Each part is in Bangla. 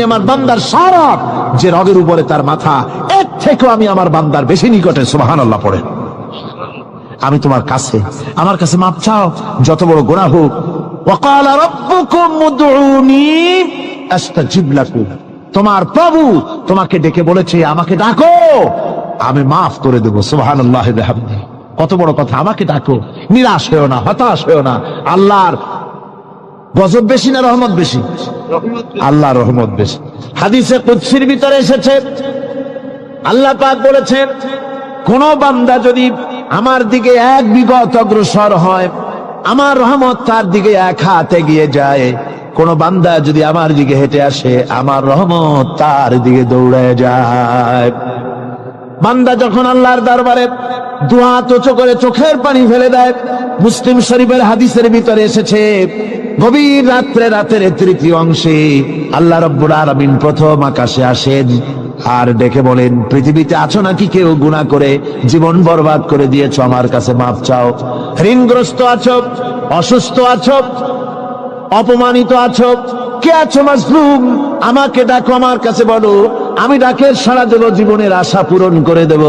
আমার বান্দার সারা যে রগের উপরে তার মাথা, এর থেকেও আমি আমার বান্দার বেশি নিকটে। সুবহানাল্লাহ পড়ে। আমি তোমার কাছে, আমার কাছে মাপ চাও, যত বড় গুনাহ হোক। ওয়াকালা রাব্বুকুম উদউনি আস্তাজিব লাকুম। তোমার প্রভু তোমাকে ডেকে বলেছে, আমাকে ডাকো, আমি মাফ করে দেব। সুবহানাল্লাহি ওয়া বিহামদিহি। কত বড় কথা, আমাকে ডাকো, নিরাশ হয়েও না, হতাশ হয়েও না। আল্লাহর গজব বেশি না রহমত বেশি? আল্লাহ রহমত বেশি। হাদিসে কুদসির ভিতরে এসেছে, আল্লাহ পাক বলেছেন, কোন বান্দা যদি আমার দিকে এক বিগত অগ্রসর হয়, আমার রহমত তার দিকে এক হাত এগিয়ে যায়। কোন বান্দা যদি আমার দিকে হেঁটে আসে, আমার রহমত তার দিকে দৌড়ে যায়। বান্দা যখন আল্লাহর দরবারে দুহাত উঁচু করে চোখের পানি ফেলে দেয়, মুসলিম শরীফের হাদিসের ভিতরে এসেছে, গভীর রাত্রে, রাতের তৃতীয় অংশে আল্লাহ রাব্বুল আলামিন প্রথম আকাশে আসেন আর ডেকে বলেন, পৃথিবীতে আছো নাকি কেউ গুনাহ করে জীবন বরবাদ করে দিয়েছো, আমার কাছে মাপ চাও। ঋণগ্রস্ত আছো, অসুস্থ আছো, অপমানিত আছো, কে আছো মাজলুম, আমাকে ডাকো, আমার কাছে বলো, আমি ডাকের সাড়া দেব, জীবনের আশা পূরণ করে দেব।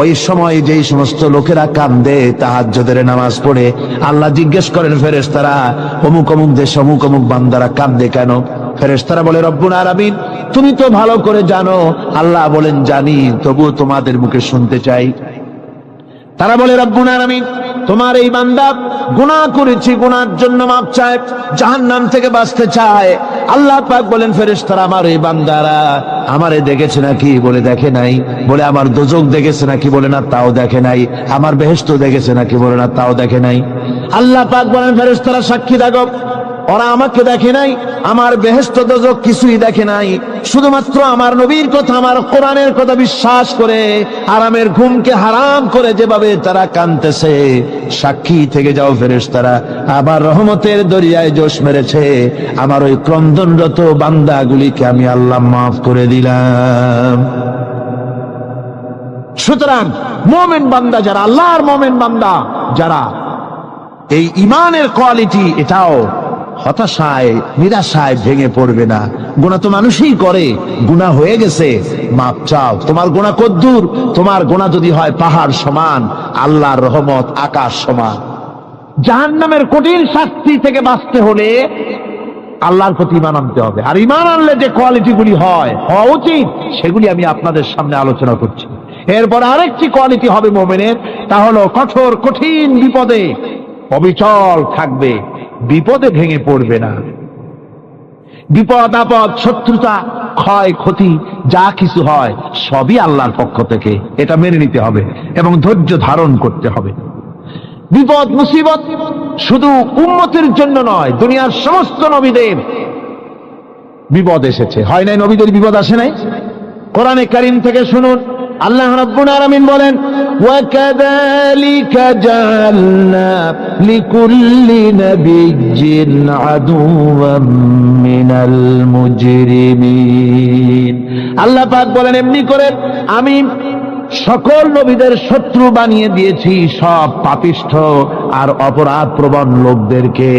ওই সময় যেই সমস্ত লোকেরা কান্দে তাহাজ্জুদের নামাজ পড়ে, আল্লাহ জিজ্ঞেস করেন ফেরেশতারা, অমুক অমুক দেশ অমুক অমুক বান্দারা কান্দে কেন? ফেরেশতারা বলে, রব্বুল আলামিন তুমি তো ভালো করে জানো। আল্লাহ বলেন, জানি, তবুও তোমাদের মুখে শুনতে চাই। তারা বলে, রব্বুল আলামিন তোমার এই বান্দা গুনাহ করেছে, গুনার জন্য মাপ চায়, জাহান্নাম থেকে বাঁচতে চায়। আল্লাহ পাক বলেন, ফেরেশতারা আমার এই বান্দারা আমারে দেখেছে নাকি? বলে দেখে নাই। বলে আমার দোজখ দেখেছে নাকি? বলে না, তাও দেখে নাই। আমার বেহেশত দেখেছে নাকি? বলে না, তাও দেখে নাই। আল্লাহ পাক বলেন, ফেরেশতারা সাক্ষী থাকো, ওরা আমাকে দেখে নাই, আমার বেহেশত দোজখ কিছুই দেখে নাই, শুধুমাত্র আমার নবীর কথা, আমার কোরআনের কথা বিশ্বাস করে আরামের ঘুমকে হারাম করে যেভাবে তারা কাঁদতেছে, সাক্ষী থেকে যাও ফেরেশতারা, আবার রহমতের দরিয়ায় জোশ মেরেছে, আমার ওই ক্রন্দনরত বান্দাগুলিকে আমি আল্লাহ মাফ করে দিলাম। সুতরাং মুমিন বান্দা যারা, আল্লাহর মুমিন বান্দা যারা, এই ঈমানের কোয়ালিটি, এটাও হতাশায় নিরাশায় ভেঙে পড়বে না। গুনাহ তো মানুষই করে, গুনাহ হয়ে গেছে, মাপ চাও। তোমার গুনাহ কদ্দুর? তোমার গুনাহ যদি হয় পাহাড় সমান, আল্লাহর রহমত আকাশ সমান। জাহান্নামের কঠিন শাস্তি থেকে বাঁচতে হলে আল্লাহর প্রতি ঈমান আনতে হবে। আর ঈমান আনলে যে কোয়ালিটিগুলি হওয়া উচিত, সেগুলি আমি আপনাদের সামনে আলোচনা করছি। এরপর আরেকটি কোয়ালিটি হবে মুমিনের, তা হলো কঠোর কঠিন বিপদে অবিচল থাকবে, বিপদে ভেঙে পড়বে না। বিপদ আপদ, শত্রুতা, ক্ষয় ক্ষতি যা কিছু হয় সবই আল্লাহর পক্ষ থেকে, এটা মেনে নিতে হবে এবং ধৈর্য ধারণ করতে হবে। বিপদ মুসিবত শুধু উম্মতের জন্য নয়, দুনিয়ার সমস্ত নবীদের বিপদ এসেছে, হয় নাই? নবীদের বিপদ আসে নাই? কোরআনে কারীম থেকে শুনুন, আল্লাহ রাব্বুল আলামিন বলেন, ওয়াকাযালিকা জাআলনা লিকুল্লি নাবিয়্যিন আদুওয়াম মিনাল মুজরিমিন। আল্লাহ পাক বলেন, এমনি করে আমি সকল নবীদের শত্রু বানিয়ে দিয়েছি, সব পাপিষ্ঠ আর অপরাধ প্রবণ লোকদেরকে।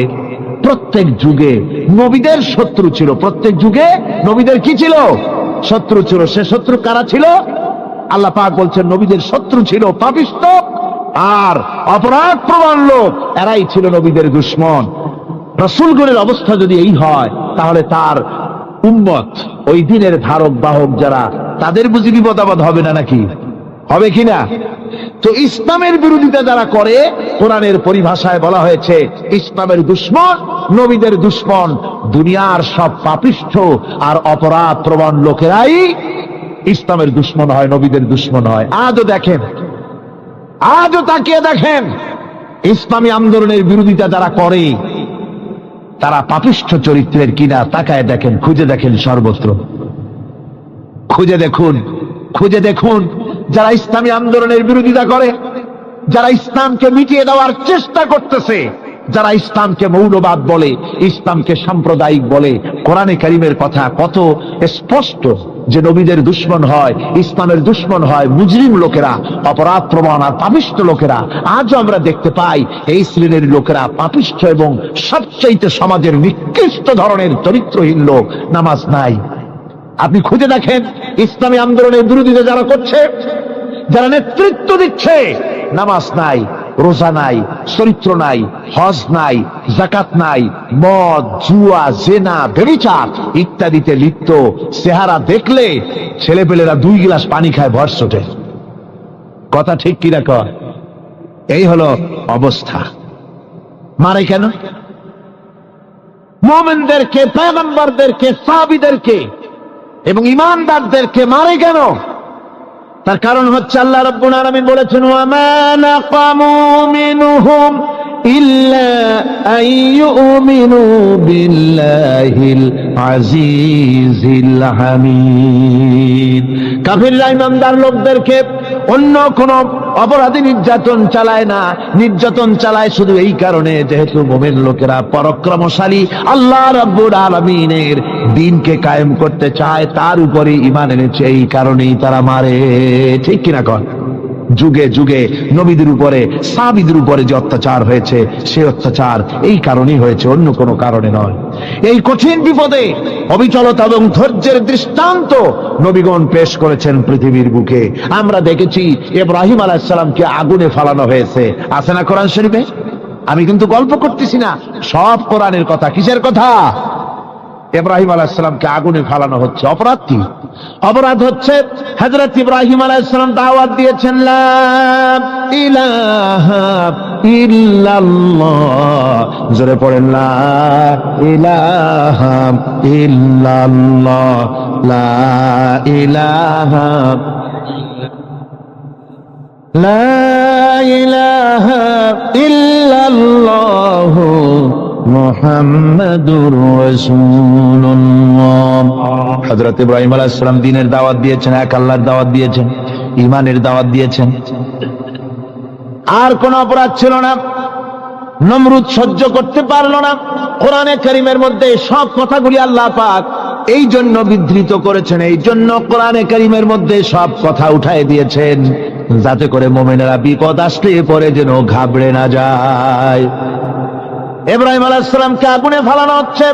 প্রত্যেক যুগে নবীদের শত্রু ছিল, প্রত্যেক যুগে নবীদের কি ছিল? শত্রু ছিল। সে শত্রু কারা ছিল? আল্লাহ পাক বলছেন, নবীদের শত্রু ছিল পাপিষ্ঠ আর অপরাধ প্রবণ লোক, এরাই ছিল নবীদের দুশমন। রাসূলগণের অবস্থা যদি এই হয়, তাহলে তার উম্মত, ওই দিনের ধারক বাহক যারা, তাদের বুঝি বিপদ আপদ হবে না নাকি? হবে কিনা? তো ইসলামের বিরোধিতা যারা করে, কোরআনের পরিভাষায় বলা হয়েছে ইসলামের দুশমন, নবীদের দুশমন। দুনিয়ার সব পাপিষ্ঠ আর অপরাধ প্রবণ লোকেরাই ইসলামের দুশমন হয়, নবীদের দুশমন হয়। আজও দেখেন, আজও তাকিয়ে দেখেন, ইসলামী আন্দোলনের বিরোধিতা যারা করে, তারা পাপিষ্ঠ চরিত্রের কিনা তাকায় দেখেন, খুঁজে দেখেন, সর্বত্র খুঁজে দেখুন, খুঁজে দেখুন। যারা ইসলামী আন্দোলনের বিরোধিতা করে, যারা ইসলামকে মিটিয়ে দেওয়ার চেষ্টা করতেছে, যারা ইসলামকে মৌলবাদ বলে, ইসলামকে সাম্প্রদায়িক বলে, কোরআনে কারীমের কথা কত স্পষ্ট যে নবীদের দুশমন হয়, ইসলামের দুশমন হয় মুজরিম লোকেরা, অপরাধ প্রবণ আর পাপিষ্ঠ লোকেরা। আজও আমরা দেখতে পাই এই শ্রেণীর লোকেরা পাপিষ্ঠ এবং সবচাইতে সমাজের নিকৃষ্ট ধরনের চরিত্রহীন লোক। নামাজ নাই, আপনি খুঁজে দেখেন ইসলামী আন্দোলনের বিরোধিতা যারা করছে, যারা নেতৃত্ব দিচ্ছে, নামাজ নাই, রোজা নাই, চরিত্র নাই, হজ নাই, যাকাত নাই, মদ, জুয়া, জেনা, ব্যভিচার ইত্যাদিতে লিপ্ত। চেহারা দেখলে ছেলেপেলেরা 2 গ্লাস পানি খায় ভরসটে। কথা ঠিক কিনা কয়? এই হলো অবস্থা। মারে কেন? মুমিনদেরকে, পয়গম্বরদেরকে, সাহাবীদেরকে এবং ঈমানদারদেরকে মারে কেন? তার কারণ হচ্ছে আল্লাহ রাব্বুল আলামিন বলেছেন, ওয়া মা নাকামু মিনহুম ইল্লা আইয়ুমিনু বিল্লাহিল আজিজিল হামিদ। কাফিররা ঈমানদার লোকদেরকে অন্য কোন অপরাধী নির্যাতন চালায় না, নির্যাতন চালায় শুধু এই কারণে যেহেতু মুমিন লোকেরা পরাক্রমশালী, আল্লাহ রাব্বুল আলামিনের দ্বীনকে কায়েম করতে চায়, তার উপরে ঈমান এনেছে, এই কারণেই তারা মারে। ঠিক কিনা কন? যুগে যুগে নবীদের উপরে, সাহাবীদের উপরে যে অত্যাচার হয়েছে, সেই অত্যাচার এই কারণেই হয়েছে, অন্য কোনো কারণে নয়। এই কঠিন বিপদে অবিচলতা এবং ধৈর্যের দৃষ্টান্ত নবীগণ পেশ করেছেন পৃথিবীর বুকে। আমরা দেখেছি ইব্রাহিম আলাইহিস সালামকে আগুনে ফালানো হয়েছে, আছে না কোরআন শরীফে? আমি কিন্তু গল্প করতেছি না, সব কোরআনের কথা। কিসের কথা? ইব্রাহিম আলাইহিস সালামকে আগুনে ফালানো হচ্ছে। অপরাধ কি? অপরাধ হচ্ছে হযরত ইব্রাহিম আলাইহিস সালাম দাওয়াত দিয়েছেন, লা ইলাহা ইল্লাল্লাহ। জোরে পড়েন, লা ইলাহা ইল্লাল্লাহ, লা ইলাহা, লা ইলাহা ইল্লাল্লাহ মুহাম্মাদুর রাসূলুল্লাহ। হযরত ইব্রাহিম আলাইহিস সালাম দ্বীনের দাওয়াত দিয়েছেন, এক আল্লাহর দাওয়াত দিয়েছেন, ঈমানের দাওয়াত দিয়েছেন। আর কোন অপরাধ ছিল না। নমরুদ সহ্য করতে পারল না। কোরআনে কারীমের মধ্যে সব কথাগুলি আল্লাহ পাক এই জন্য বিধৃত করেছেন, এই জন্য কোরআনে কারীমের মধ্যে সব কথা উঠায় দিয়েছেন, যাতে করে মুমিনেরা বিপদ আসলে পরে যেন ঘাবড়ে না যায়। ইব্রাহিম আলাইহিস সালামকে আগুনে ফেলানো হচ্ছে।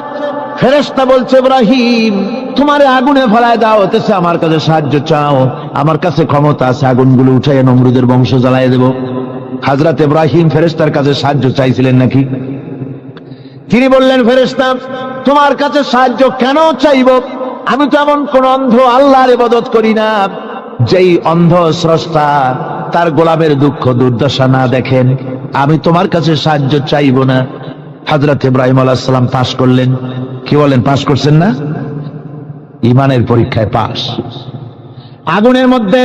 ফেরেশতা বলছে, ইব্রাহিম তোমারে আগুনে ফেলায় দাও, হতেছে আমার কাছে সাহায্য চাও, আমার কাছে ক্ষমতা আছে, আগুনগুলো উঠাইয়ে নমরুদের বংশ জ্বালায় দেব। হযরত ইব্রাহিম ফেরেশতার কাছে সাহায্য চাইছিলেন নাকি? তিনি বললেন, ফেরেশতা তোমার কাছে সাহায্য কেন চাইব? আমি তো এমন কোন অন্ধ আল্লাহর ইবাদত করি না যেই অন্ধ স্রষ্টা তার গোলামের দুঃখ দুর্দশা না দেখেন। আমি তোমার কাছে সাহায্য চাইব না। হযরত ইব্রাহিম আলাইহিস সালাম পাস করলেন। কি বলেন, পাস করছেন না? ঈমানের পরীক্ষায় পাস। আগুনের মধ্যে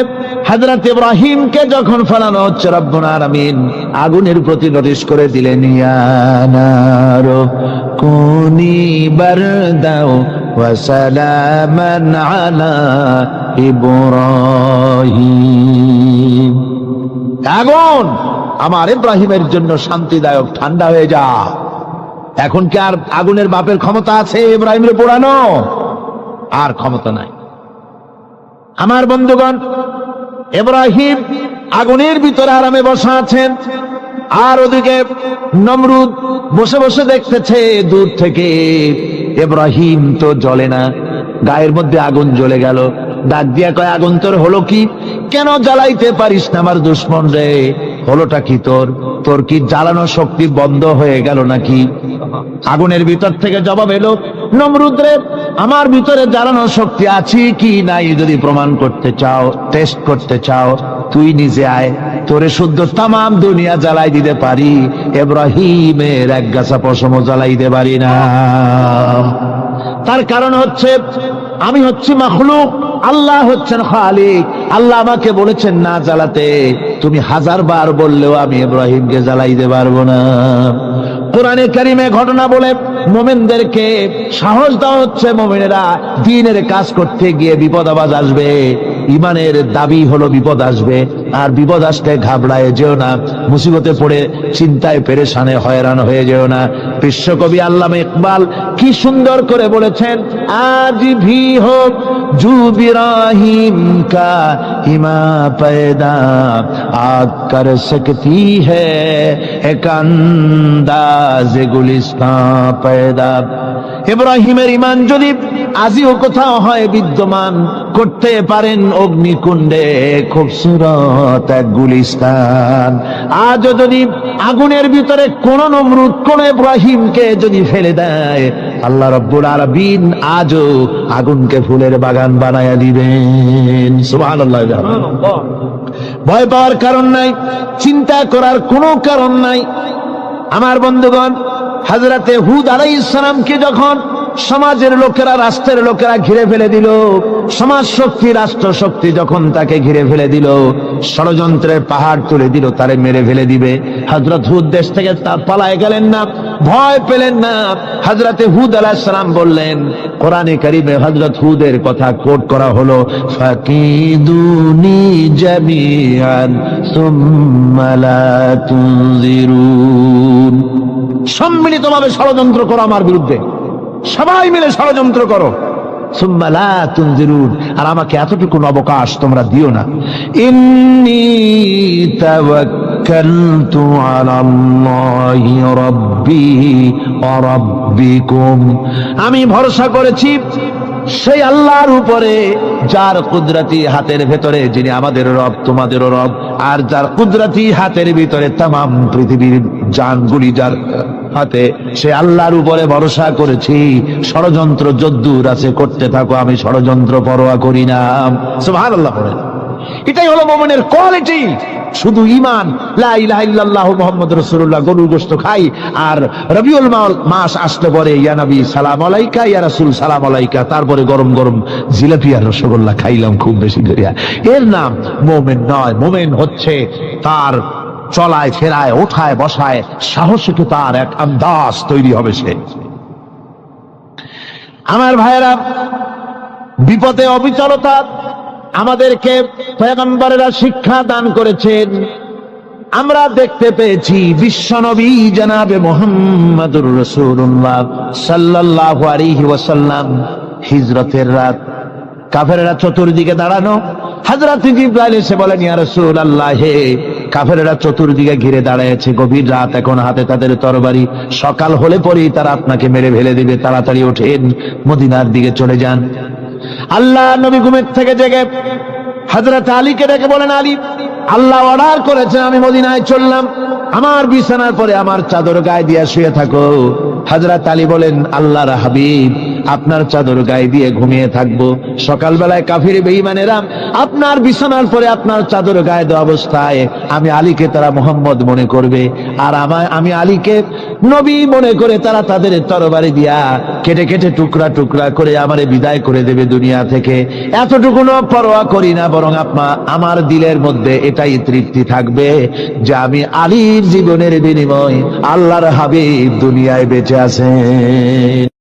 হযরত ইব্রাহিমকে যখন ফেলানো হচ্ছে, রব্বুল আলামিন আগুনের প্রতি নোটিশ করে দিলেন, ইয়া নারু কুনি বারদাও ওয়া সালামান আলা ইব্রাহিম। আগুন আমার ইব্রাহিমের জন্য শান্তিদায়ক, ঠান্ডা হয়ে যা। এখন কি আর আগুনের বাপের ক্ষমতা আছে ইব্রাহিমের পোড়ানো? আর ক্ষমতা নাই। আমার বন্ধুগণ, ইব্রাহিম আগুনের ভিতরে আরামে বসা আছেন, আর ওদিকে নমরুদ বসে বসে দেখতেছে দূর থেকে। ইব্রাহিম তো জ্বলে না, গায়ের মধ্যে আগুন জ্বলে গেল। ডাক দিয়া কয়, আগুন তোর হলো কি? কেন জ্বালাইতে পারিস না আমার দুশ্মন রে? হলোটা কি তোর? তোর কি জ্বালানো শক্তি বন্ধ হয়ে গেল নাকি? আগুনের ভিতর থেকে জবাব এলো, নমরুদ রে, আমার ভিতরে জ্বালানো শক্তি আছে কি নাই যদি প্রমাণ করতে চাও, টেস্ট করতে চাও, তুই নিজে আয়, তোরে শুদ্ধ তামাম দুনিয়া জ্বালাই দিতে পারি, ইব্রাহিমের এক গাছা পশমও জ্বালাইতে পারি না। তার কারণ হচ্ছে আমি হচ্ছি মাখলুক, আল্লাহ হচ্ছেন খালিক। আল্লাহ আমাকে বলেছেন না জ্বালাতে, তুমি 1000 বার বললেও আমি ইব্রাহিমকে জ্বালাইতে পারবো না। কোরআনে কারিমে ঘটনা বলে মুমিনদেরকে সাহস দেওয়া হচ্ছে, মুমিনেরা দ্বীনের কাজ করতে গিয়ে বিপদ আবাজ আসবে, ঈমানের দাবি হলো বিপদ আসবে, আর বিপদ আসলে ঘাবড়ায় যেও না, মুসিবতে পড়ে চিন্তায় পেরেশানে হয়রান হয়ে যেও না। বিশ্বকবি আল্লামা ইকবাল কি সুন্দর করে বলেছেন, আজ ভি হো জু ইব্রাহিম কা ইমা पैदा आग कर सकती है एक अंदाज गुलिस्तां पैदा। ইব্রাহিমের ঈমান যদি আজিও কোথাও হয় বিদ্যমান, করতে পারেন অগ্নিকুণ্ডে খুবসুরত এক গুলিস্তান। আজও যদি আগুনের ভিতরে কোন নমরুদ কোন ইব্রাহিমকে যদি ফেলে দেয়, আল্লাহ রাব্বুল আলামিন আজও আগুনকে ফুলের বাগান বানায়া দিবেন। সুবহানাল্লাহ। ভয় পাওয়ার কারণ নাই, চিন্তা করার কোনো কারণ নাই। আমার বন্ধুগণ, হযরতে হুদ আলাইহিস সালামকে যখন সমাজের লোকেরা, রাষ্ট্রের লোকেরা ঘিরে ফেলে দিল, সমাজ শক্তি, রাষ্ট্র শক্তি যখন তাকে ঘিরে ফেলে দিল, ষড়যন্ত্রের পাহাড় তুলে দিল, তারে মেরে ফেলে দিবে, হযরত হুদ দেশ থেকে তা পালায় গেলেন না, ভয় পেলেন না। হযরতে হুদ আলাইহিস সালাম বললেন, কোরআনে কারীমে হযরত হুদের কথা কোট করা হলো, ফাকিদুনি জামিআন সুম্মা লা তুনজিরুন। সম্মিলিতভাবে ষড়যন্ত্র করো আমার বিরুদ্ধে, সবাই মিলে ষড়যন্ত্র করো, সুম্মা লা তুনজিরুন, আর আমাকে এতটুকু অবকাশ তোমরা দিও না। ইন্নী তাওয়াক্কালতু আলাল্লাহি রাব্বি ওয়া রাব্বিকুম, আমি ভরসা করেছি সেই আল্লাহর উপরে, যার কুদরতি হাতের ভেতরে, যিনি আমাদের রব তোমাদেরও রব, আর যার কুদরতি হাতের ভিতরে তামাম পৃথিবীর জানগুলি যার হাতে, সে আল্লাহর উপরে ভরসা করেছি। ষড়যন্ত্র যদ্দূর আছে করতে থাকো, আমি ষড়যন্ত্র পরোয়া করি না। সুবহানাল্লাহ। এটাই হলো মুমিনের কোয়ালিটি। শুধু ঈমান, লা ইলাহা ইল্লাল্লাহ মুহাম্মাদুর রাসূলুল্লাহ, গরুর গোশত খাই, আর রবিউল মাস আসলে পরে ইয়া নবী সালাম আলাইকা, ইয়া রাসূল সালাম আলাইকা, তারপরে গরম গরম জিলাপি আর রসগোল্লা খাইলাম খুব বেশি করিয়া, এর নাম মুমিন নয়। মুমিন হচ্ছে তার চলায় ফেরায়, ওঠায় বসায় সাহসিক তার এক আন্দাজ তৈরি হবে সে। আমার ভাইয়েরা, বিপদে অবিচলতা আমাদেরকে পয়গম্বরেরা শিক্ষা দান করেছেন। আমরা দেখতে পেয়েছি বিশ্বনবী জনাবে মুহাম্মদুর রাসূলুল্লাহ সাল্লাল্লাহু আলাইহি ওয়াসাল্লাম হিজরতের রাত, কাফেররা চতুর্দিকে দাঁড়ানো, হযরত জিবরাইল এসে বলেন, ইয়া রাসূলুল্লাহ, হে কাফেররা চতুর্দিকে ঘিরে দাঁড়িয়েছে, গভীর রাত, এখন হাতে তাদের তরবারি, সকাল হলে পরেই তারা আপনাকে মেরে ফেলে দিবে, তাড়াতাড়ি ওঠেন, মদিনার দিকে চলে যান। আল্লাহ নবী ঘুমের থেকে জেগে হযরত আলীকে ডেকে বলেন, আলী, আল্লাহ অর্ডার করেছেন আমি মদিনায় চললাম, আমার বিছানার পরে আমার চাদর গায়ে দিয়ে শুয়ে থাকো। হযরত আলী বলেন, আল্লাহর হাবিব, আপনার চাদর গায়ে দিয়ে ঘুমিয়ে থাকবো, সকালবেলায় কাফির বেঈমানেরা আপনার বিছানার পরে আপনার চাদর গায়ে দেওয়া অবস্থায় আমি আলীকে তারা মুহাম্মদ মনে করবে, আর আমি আলীকে নবী মনে করে তারা তাদের তরবারি দিয়া কেটে কেটে টুকরা টুকরা করে আমারে বিদায় করে দেবে দুনিয়া থেকে। এতটুকু পরোয়া করি না, বরং আমার দিলের মধ্যে এটাই তৃপ্তি থাকবে যে আমি আলীর জীবনের বিনিময় আল্লাহর হাবিব দুনিয়ায় বেঁচে আছেন।